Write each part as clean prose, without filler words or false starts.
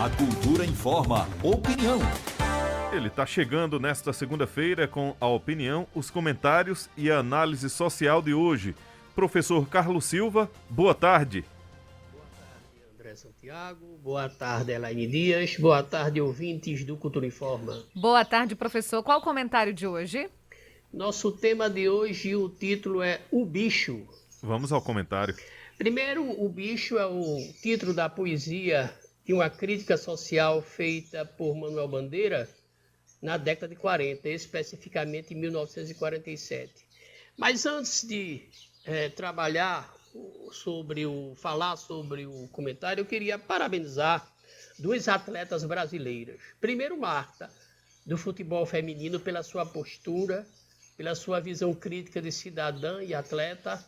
A Cultura informa. Opinião. Ele está chegando nesta segunda-feira com a opinião, os comentários e a análise social de hoje. Professor Carlos Silva, boa tarde. Boa tarde, André Santiago. Boa tarde, Elaine Dias. Boa tarde, ouvintes do Cultura Informa. Boa tarde, professor. Qual o comentário de hoje? Nosso tema de hoje, o título é O Bicho. Vamos ao comentário. Primeiro, O Bicho é o título da poesia de uma crítica social feita por Manuel Bandeira na década de 40, especificamente em 1947. Mas antes de falar sobre o comentário, eu queria parabenizar duas atletas brasileiras. Primeiro, Marta, do futebol feminino, pela sua postura, pela sua visão crítica de cidadã e atleta.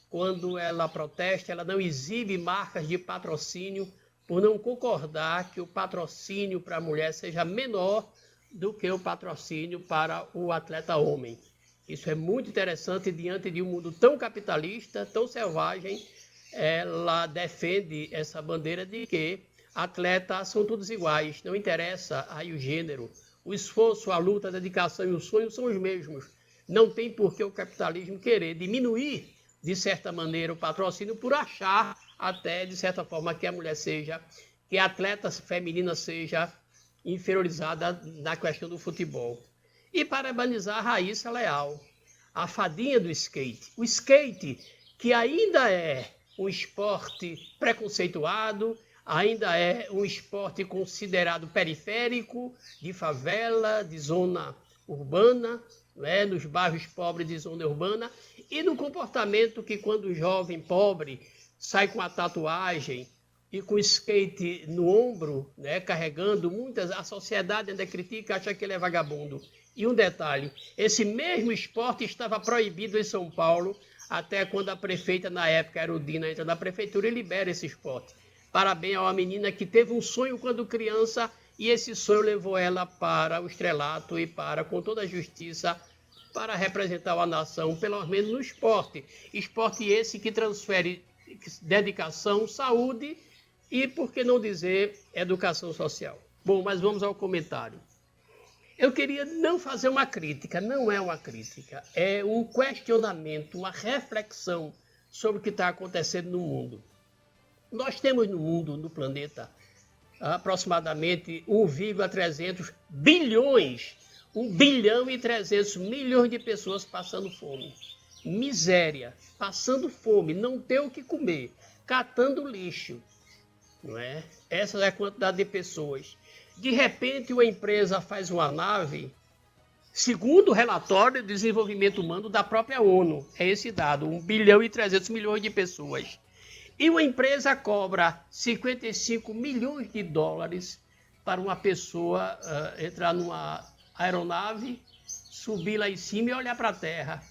Quando ela protesta, ela não exibe marcas de patrocínio por não concordar que o patrocínio para a mulher seja menor do que o patrocínio para o atleta homem. Isso é muito interessante diante de um mundo tão capitalista, tão selvagem. Ela defende essa bandeira de que atletas são todos iguais, não interessa aí o gênero. O esforço, a luta, a dedicação e o sonho são os mesmos. Não tem por que o capitalismo querer diminuir, de certa maneira, o patrocínio por achar até, de certa forma, que a mulher que a atleta feminina seja inferiorizada na questão do futebol. E parabenizar a Raíssa Leal, a fadinha do skate. O skate, que ainda é um esporte preconceituado, ainda é um esporte considerado periférico, de favela, de zona urbana, né, nos bairros pobres de zona urbana, e no comportamento que quando o jovem pobre sai com a tatuagem e com o skate no ombro, né, carregando a sociedade ainda critica, acha que ele é vagabundo. E um detalhe, esse mesmo esporte estava proibido em São Paulo, até quando a prefeita, na época, Erudina, entra na prefeitura e libera esse esporte. Parabéns a uma menina que teve um sonho quando criança e esse sonho levou ela para o estrelato e para, com toda a justiça, para representar a nação, pelo menos no esporte. Esporte esse que transfere dedicação, saúde e, por que não dizer, educação social. Bom, mas vamos ao comentário. Eu queria não fazer uma crítica, não é uma crítica, é um questionamento, uma reflexão sobre o que está acontecendo no mundo. Nós temos no mundo, no planeta, aproximadamente 1,3 bilhões, 1 bilhão e 300 milhões de pessoas passando fome. Miséria, passando fome, não ter o que comer, catando lixo. Não é? Essa é a quantidade de pessoas. De repente, uma empresa faz uma nave, segundo o relatório de desenvolvimento humano da própria ONU, é esse dado, 1 bilhão e 300 milhões de pessoas. E uma empresa cobra 55 milhões de dólares para uma pessoa entrar numa aeronave, subir lá em cima e olhar para a Terra.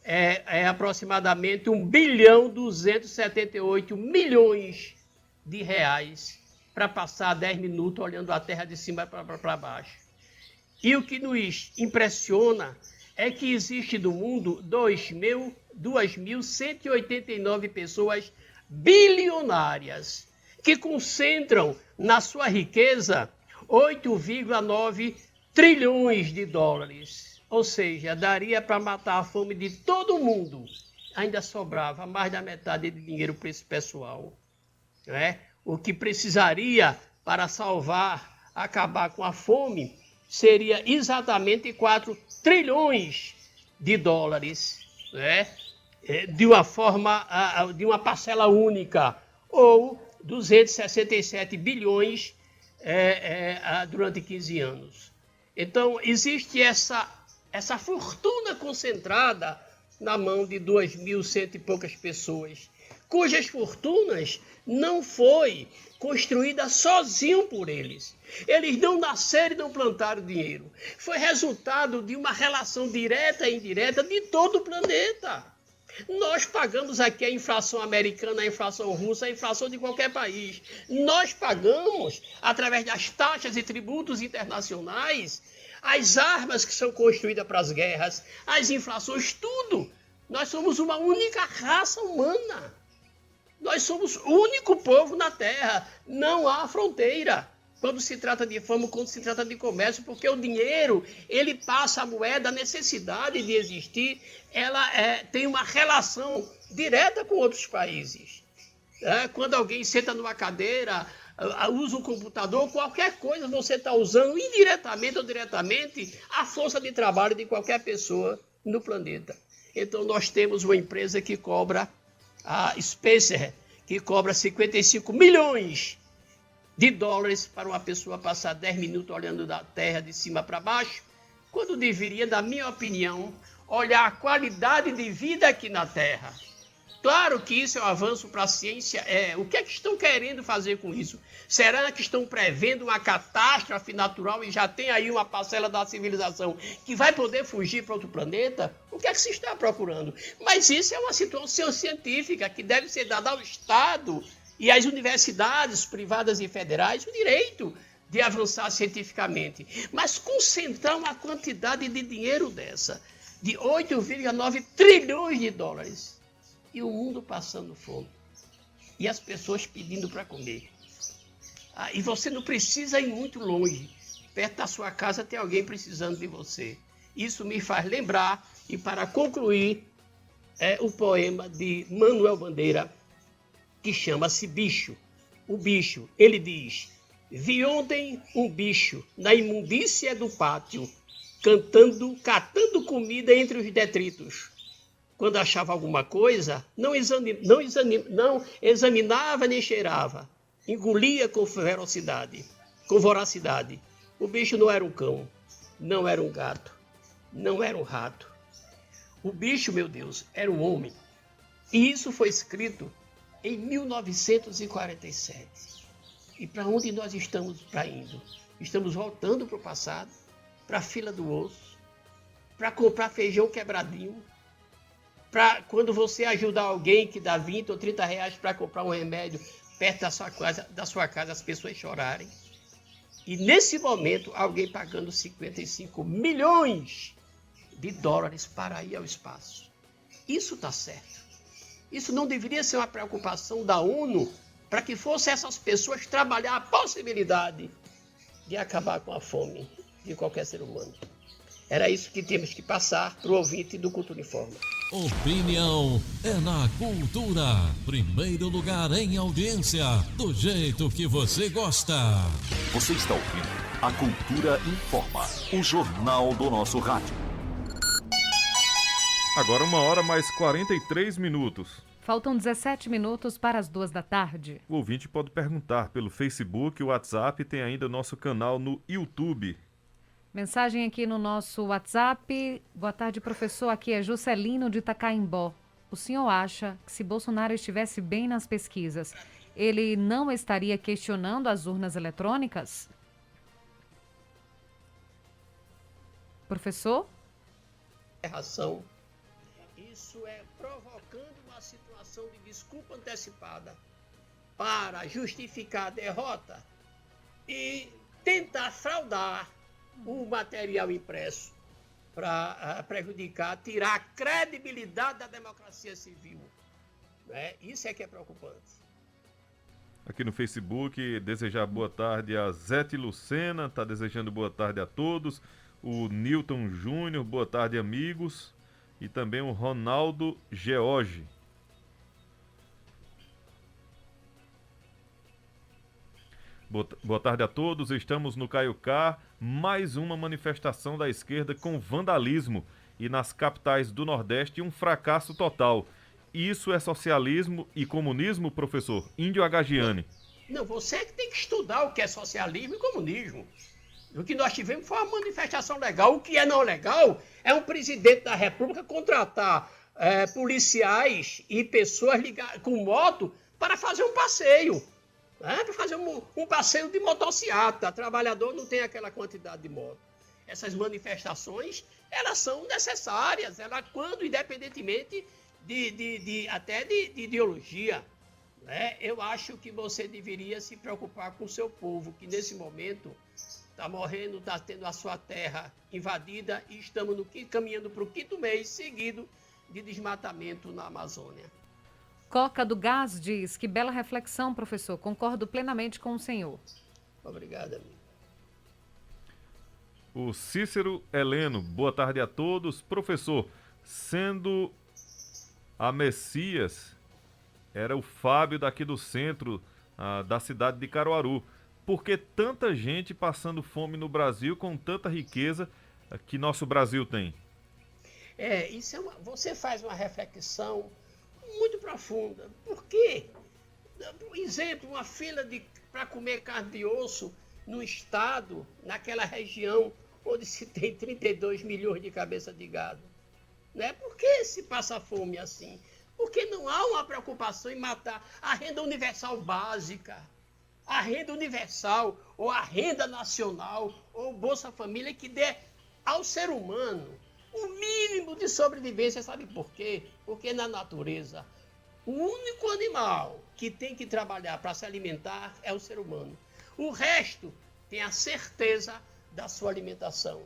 É aproximadamente 1 bilhão 278 milhões de reais para passar 10 minutos olhando a Terra de cima para baixo. E o que nos impressiona é que existe no mundo 2.189 pessoas bilionárias, que concentram na sua riqueza 8,9 trilhões de dólares. Ou seja, daria para matar a fome de todo mundo. Ainda sobrava mais da metade de dinheiro para esse pessoal. Né? O que precisaria para acabar com a fome, seria exatamente 4 trilhões de dólares, né? De uma parcela única, ou 267 bilhões durante 15 anos. Então, existe essa fortuna concentrada na mão de 2.100 e poucas pessoas, cujas fortunas não foi construída sozinho por eles. Eles não nasceram e não plantaram dinheiro. Foi resultado de uma relação direta e indireta de todo o planeta. Nós pagamos aqui a inflação americana, a inflação russa, a inflação de qualquer país. Nós pagamos, através das taxas e tributos internacionais, as armas que são construídas para as guerras, as inflações, tudo. Nós somos uma única raça humana. Nós somos o único povo na Terra. Não há fronteira quando se trata de fama, quando se trata de comércio, porque o dinheiro, ele passa a moeda, a necessidade de existir, ela tem uma relação direta com outros países. Quando alguém senta numa cadeira, usa um computador, qualquer coisa, você está usando indiretamente ou diretamente a força de trabalho de qualquer pessoa no planeta. Então, nós temos uma empresa que cobra, a Spacer, que cobra 55 milhões de dólares para uma pessoa passar 10 minutos olhando da Terra de cima para baixo, quando deveria, na minha opinião, olhar a qualidade de vida aqui na Terra. Claro que isso é um avanço para a ciência. O que é que estão querendo fazer com isso? Será que estão prevendo uma catástrofe natural e já tem aí uma parcela da civilização que vai poder fugir para outro planeta? O que é que se está procurando? Mas isso é uma situação científica que deve ser dada ao Estado e às universidades privadas e federais o direito de avançar cientificamente. Mas concentrar uma quantidade de dinheiro dessa, de 8,9 trilhões de dólares, e o mundo passando fome. E as pessoas pedindo para comer. E você não precisa ir muito longe. Perto da sua casa tem alguém precisando de você. Isso me faz lembrar, e para concluir, o poema de Manuel Bandeira, que chama-se Bicho. O bicho, ele diz: vi ontem um bicho na imundícia do pátio, catando comida entre os detritos. Quando achava alguma coisa, não examinava nem cheirava. Engolia com voracidade. O bicho não era um cão, não era um gato, não era um rato. O bicho, meu Deus, era um homem. E isso foi escrito em 1947. E para onde nós estamos indo? Estamos voltando para o passado, para a fila do osso, para comprar feijão quebradinho, para quando você ajudar alguém que dá 20 ou 30 reais para comprar um remédio perto da sua casa, as pessoas chorarem. E nesse momento, alguém pagando 55 milhões de dólares para ir ao espaço. Isso está certo. Isso não deveria ser uma preocupação da ONU para que fossem essas pessoas trabalhar a possibilidade de acabar com a fome de qualquer ser humano. Era isso que temos que passar para o ouvinte do Cultura Informa. Opinião é na Cultura. Primeiro lugar em audiência, do jeito que você gosta. Você está ouvindo a Cultura Informa, o jornal do nosso rádio. Agora 1h mais 43 minutos. Faltam 17 minutos para as 14h. O ouvinte pode perguntar pelo Facebook, o WhatsApp, tem ainda o nosso canal no YouTube. Mensagem aqui no nosso WhatsApp. Boa tarde, professor. Aqui é Juscelino de Itacaimbó. O senhor acha que se Bolsonaro estivesse bem nas pesquisas, ele não estaria questionando as urnas eletrônicas? Professor? Erração. Isso é provocando uma situação de desculpa antecipada para justificar a derrota e tentar fraudar o material impresso para prejudicar, tirar a credibilidade da democracia civil. Isso é que é preocupante. Aqui no Facebook, desejar boa tarde a Zete Lucena, está desejando boa tarde a todos. O Newton Júnior, boa tarde, amigos. E também o Ronaldo George. Boa tarde a todos, estamos no Caiucá, mais uma manifestação da esquerda com vandalismo e nas capitais do Nordeste um fracasso total. Isso é socialismo e comunismo, professor Índio Agagiani? Não, você que tem que estudar o que é socialismo e comunismo. O que nós tivemos foi uma manifestação legal. O que é não legal é um presidente da República contratar policiais e pessoas com moto para fazer um passeio. Para fazer um passeio de motociata. Trabalhador não tem aquela quantidade de moto. Essas manifestações, elas são necessárias, quando independentemente até de ideologia. Eu acho que você deveria se preocupar com o seu povo, que nesse momento está morrendo, está tendo a sua terra invadida e estamos caminhando para o 5º mês seguido de desmatamento na Amazônia. Coca do Gás diz: que bela reflexão, professor. Concordo plenamente com o senhor. Obrigado, amigo. O Cícero Heleno, boa tarde a todos. Professor, sendo a Messias, era o Fábio daqui do centro, da cidade de Caruaru. Por que tanta gente passando fome no Brasil com tanta riqueza que nosso Brasil tem? Você faz uma reflexão muito profunda. Por quê? Por exemplo, uma fila para comer carne de osso no estado, naquela região onde se tem 32 milhões de cabeças de gado. Né? Por que se passa fome assim? Porque não há uma preocupação em matar a renda universal básica, a renda universal, ou a renda nacional, ou Bolsa Família, que dê ao ser humano o mínimo de sobrevivência. Sabe por quê? Porque na natureza, o único animal que tem que trabalhar para se alimentar é o ser humano. O resto tem a certeza da sua alimentação.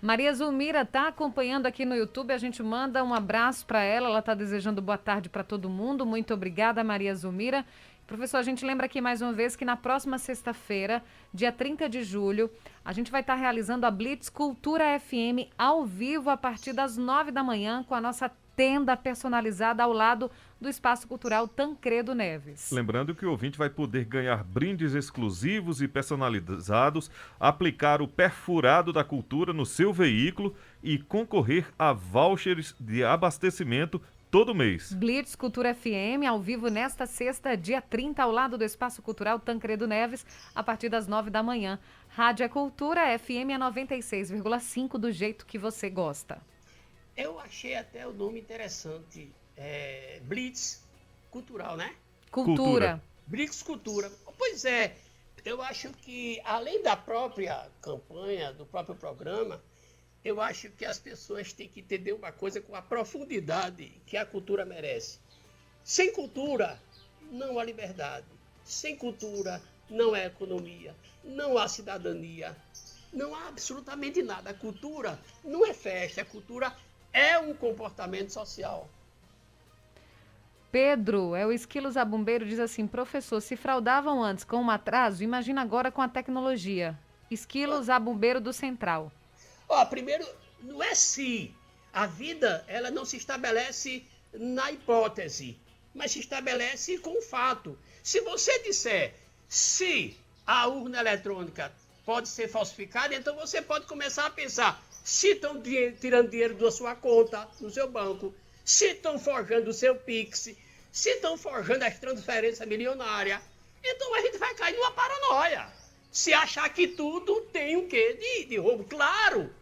Maria Zulmira está acompanhando aqui no YouTube, a gente manda um abraço para ela está desejando boa tarde para todo mundo. Muito obrigada, Maria Zulmira. Professor, a gente lembra aqui mais uma vez que na próxima sexta-feira, dia 30 de julho, a gente vai estar realizando a Blitz Cultura FM ao vivo a partir das 9 da manhã com a nossa tenda personalizada ao lado do Espaço Cultural Tancredo Neves. Lembrando que o ouvinte vai poder ganhar brindes exclusivos e personalizados, aplicar o perfurado da cultura no seu veículo e concorrer a vouchers de abastecimento todo mês. Blitz Cultura FM, ao vivo nesta sexta, dia 30, ao lado do Espaço Cultural Tancredo Neves, a partir das 9 da manhã. Rádio é Cultura, FM é 96,5, do jeito que você gosta. Eu achei até o nome interessante, Blitz Cultural, né? Cultura. Blitz Cultura. Pois é, eu acho que, além da própria campanha, do próprio programa, eu acho que as pessoas têm que entender uma coisa com a profundidade que a cultura merece. Sem cultura, não há liberdade. Sem cultura, não há economia. Não há cidadania. Não há absolutamente nada. A cultura não é festa. A cultura é um comportamento social. Pedro, o Esquilo Zabumbeiro, diz assim: professor, se fraudavam antes com um atraso, imagina agora com a tecnologia. Esquilo Zabumbeiro do Central. Primeiro, não é se. A vida, ela não se estabelece na hipótese, mas se estabelece com o fato. Se você disser se a urna eletrônica pode ser falsificada, então você pode começar a pensar se estão tirando dinheiro da sua conta, no seu banco, se estão forjando o seu Pix, se estão forjando as transferências milionárias. Então a gente vai cair numa paranoia. Se achar que tudo tem um quê de roubo. Claro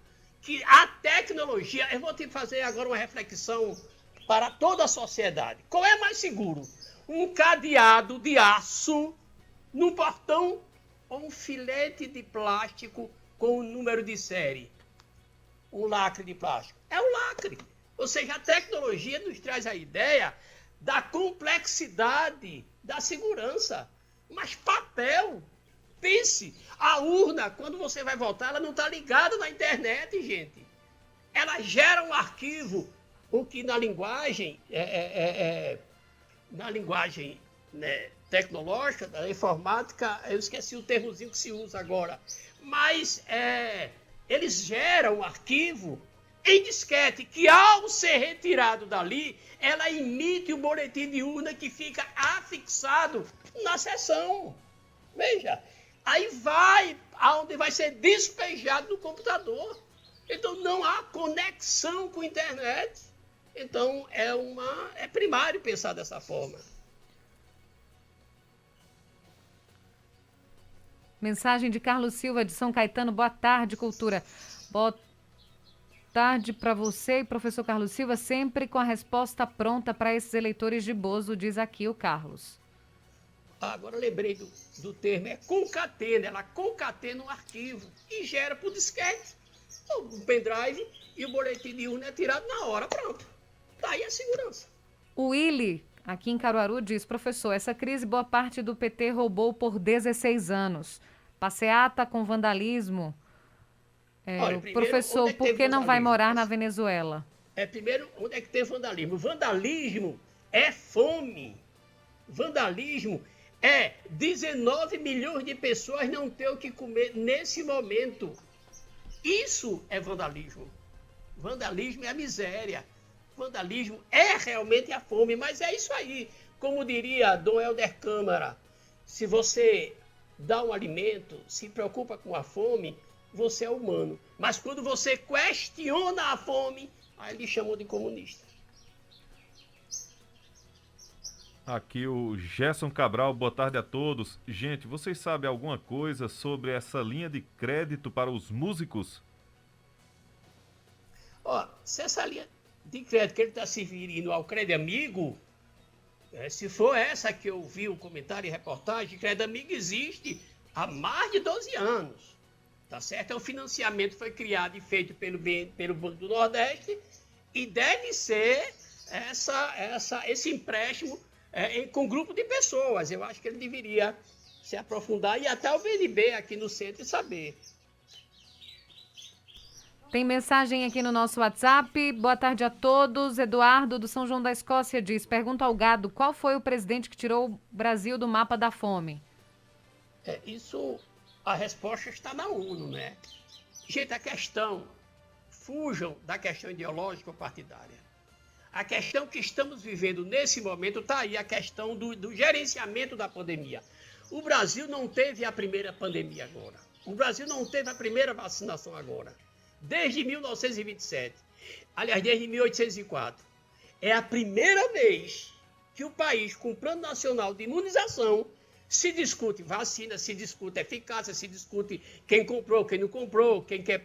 que a tecnologia... Eu vou te fazer agora uma reflexão para toda a sociedade. Qual é mais seguro? Um cadeado de aço num portão ou um filete de plástico com o número de série? Um lacre de plástico. É o lacre. Ou seja, a tecnologia nos traz a ideia da complexidade da segurança. Mas papel, pense, a urna, quando você vai votar, ela não está ligada na internet, gente. Ela gera um arquivo, o que na linguagem, né, tecnológica, da informática, eu esqueci o termozinho que se usa agora, mas eles geram um arquivo em disquete, que ao ser retirado dali, ela emite o boletim de urna que fica afixado na sessão. Veja, aí vai aonde vai ser despejado no computador. Então não há conexão com a internet. Então é primário pensar dessa forma. Mensagem de Carlos Silva de São Caetano. Boa tarde, Cultura. Boa tarde para você e professor Carlos Silva, sempre com a resposta pronta para esses eleitores de Bozo, diz aqui o Carlos. Agora lembrei do termo, concatena. Ela concatena um arquivo e gera por disquete, um pendrive, e o boletim de urna é tirado na hora, pronto. Daí a segurança. O Willy, aqui em Caruaru, diz: professor, essa crise boa parte do PT roubou por 16 anos. Passeata com vandalismo. Olha, primeiro, professor, onde é que por que não vai vandalismo? morar na Venezuela? Primeiro, onde é que tem vandalismo? O vandalismo é fome. Vandalismo é 19 milhões de pessoas não ter o que comer nesse momento. Isso é vandalismo. Vandalismo é a miséria. Vandalismo é realmente a fome, mas é isso aí. Como diria Dom Helder Câmara, se você dá um alimento, se preocupa com a fome, você é humano. Mas quando você questiona a fome, aí ele chamou de comunista. Aqui o Gerson Cabral, boa tarde a todos. Gente, vocês sabem alguma coisa sobre essa linha de crédito para os músicos? Ó, se essa linha de crédito que ele está se referindo ao Crédito Amigo, se for essa que eu vi o comentário e reportagem, Crédito Amigo existe há mais de 12 anos. Tá certo? O financiamento foi criado e feito pelo Banco do Nordeste e deve ser esse empréstimo com grupo de pessoas. Eu acho que ele deveria se aprofundar e até o VNB aqui no centro saber. Tem mensagem aqui no nosso WhatsApp. Boa tarde a todos. Eduardo, do São João da Escócia, diz: pergunta ao Gado, qual foi o presidente que tirou o Brasil do mapa da fome? A resposta está na ONU, né? Gente, fujam da questão ideológica ou partidária. A questão que estamos vivendo nesse momento está aí, a questão do gerenciamento da pandemia. O Brasil não teve a primeira pandemia agora. O Brasil não teve a primeira vacinação agora. Desde 1927. Aliás, desde 1804. É a primeira vez que o país, com o Plano Nacional de Imunização, se discute vacina, se discute eficácia, se discute quem comprou, quem não comprou, quem quer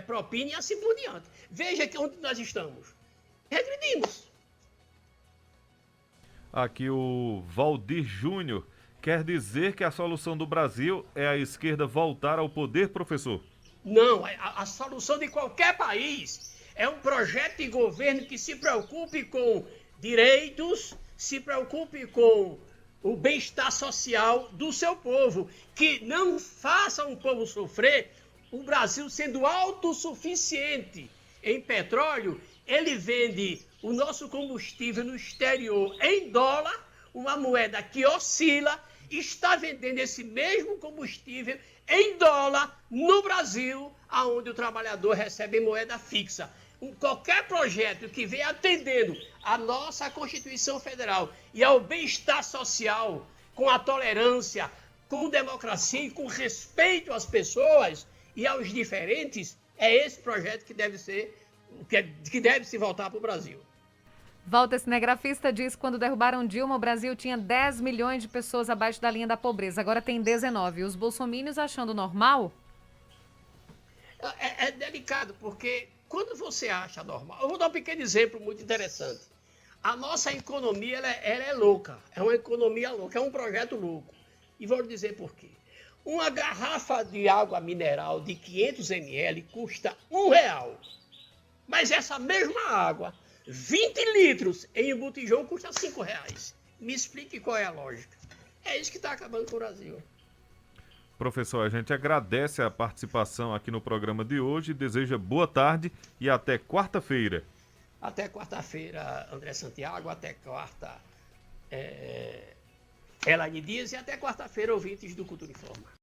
propina e assim por diante. Veja que onde nós estamos. Regredimos. Aqui o Valdir Júnior. Quer dizer que a solução do Brasil é a esquerda voltar ao poder, professor? Não, a solução de qualquer país é um projeto de governo que se preocupe com direitos, se preocupe com o bem-estar social do seu povo, que não faça o povo sofrer. O Brasil, sendo autossuficiente em petróleo, ele vende o nosso combustível no exterior em dólar, uma moeda que oscila, e está vendendo esse mesmo combustível em dólar no Brasil, onde o trabalhador recebe moeda fixa. Qualquer projeto que venha atendendo à nossa Constituição Federal e ao bem-estar social, com a tolerância, com democracia e com respeito às pessoas e aos diferentes, é esse projeto que deve se voltar para o Brasil. Walter Cinegrafista diz que quando derrubaram Dilma, o Brasil tinha 10 milhões de pessoas abaixo da linha da pobreza. Agora tem 19. Os bolsominions achando normal? É delicado, porque quando você acha normal... Eu vou dar um pequeno exemplo muito interessante. A nossa economia ela é louca. É uma economia louca, é um projeto louco. E vou dizer por quê. Uma garrafa de água mineral de 500 ml custa R$1. Mas essa mesma água, 20 litros em um botijão, custa R$5. Me explique qual é a lógica. É isso que está acabando com o Brasil. Professor, a gente agradece a participação aqui no programa de hoje, deseja boa tarde e até quarta-feira. Até quarta-feira, André Santiago, até quarta, Elaine Dias, e até quarta-feira, ouvintes do Cultura Informa.